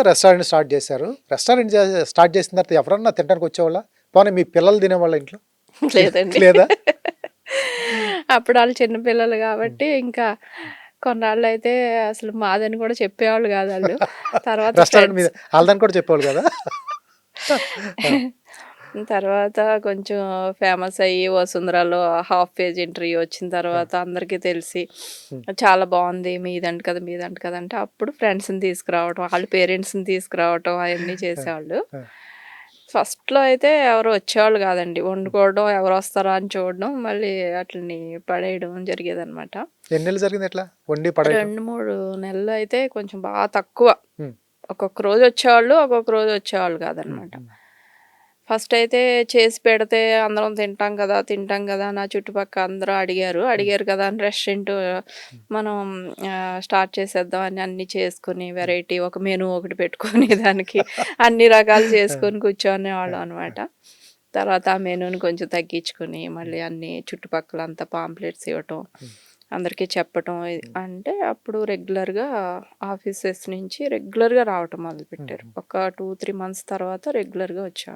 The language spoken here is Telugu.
రెస్టారెంట్ స్టార్ట్ చేశారు. రెస్టారెంట్ స్టార్ట్ చేసిన తర్వాత ఎవరన్నా తినడానికి వచ్చేవాళ్ళా? పోనీ మీ పిల్లలు తినేవాళ్ళ ఇంట్లో? లేదండి. లేదా? అప్పుడు ఆళ్ళు చిన్న పిల్లలు హ్మ్. గాబట్టి, ఇంకా కొన్నాళ్ళైతే అసలు మాదని గూడా చెప్పేవాళ్ళు గాదాళ్ళు. తర్వాత రెస్టారెంట్ మీద ఫ్రెండ్స్ ఆళ్ళదని కూడా చెప్పేవాళ్ళు కదా? ఆ! తర్వాత కొంచెం ఫేమస్ అయ్యి 'వసుంధరలో' హాఫ్ పేజ్ ఇంటర్వ్యూ వచ్చిన ఆ! తర్వాత అందరికీ తెలిసి, హ్మ్. చాలా బావుంది. మీదంట కదా! మీదంట కదా! అంటే అప్పుడు ఫ్రెండ్స్‌ని తీసుకురావడం, ఆళ్ళ పేరెంట్స్‌ని తీసుకురావటం అయన్నీ ఆ! చేసేవాళ్ళు. ఆ! ఫస్ట్‌లో అయితే ఎవరు వచ్చేవాళ్ళు గాదండి. వండుకోవడం, ఎవరొస్తారా అని చూడడం, మళ్ళీ ఆటిలిని పడేయడం జరిగేదనమాట. ఎన్నేళ్ళు జరిగింది ఇట్లా వండి పడేయటం? 2, 3 నెలలు అయితే కొంచెం బా తక్కువ. హ్మ్. ఒక్కొక్క రోజొచ్చేవాళ్ళు, ఒక్కొక్క రోజు వచ్చేవాళ్ళు హ్మ్. కాదనమాట. హ్మ్. ఫస్టయితే చేసి పెడితే అందరం తింటాం గదా! తింటాం గదా! నా చుట్టుపక్క అందరూ అడిగారు. హ్మ్. అడిగారు కదా! అని రెస్టారెంట్ హ్మ్. మనం స్టార్ట్ చేసేద్దాం అని అన్నీ చేసుకొని, హ్మ్. వెరైటీ ఒక మెనూ ఒకటి పెట్టుకొని దానికి అన్ని రకాలు ఆ! చేసుకొని ఆ! కూర్చోనేవాళ్ళం ఆ! అనమాట. తర్వాత ఆ మెనూని కొంచెం తగ్గించుకొని, హ్మ్. మళ్ళీ అన్నీ చుట్టుపక్కలంతా పాంప్లెట్స్ ఇవ్వటం, హ్మ్. అందరికీ చెప్పటం. హ్మ్. అంటే అప్పుడు రెగ్యులర్‌గా ఆఫీసెస్ నుంచి రెగ్యులర్‌గా రావటం హ్మ్. మొదలుపెట్టారు. హ్మ్. ఒక 2, 3 మంత్స్ తర్వాత రెగ్యులర్‌గా వచ్చేవాళ్ళు.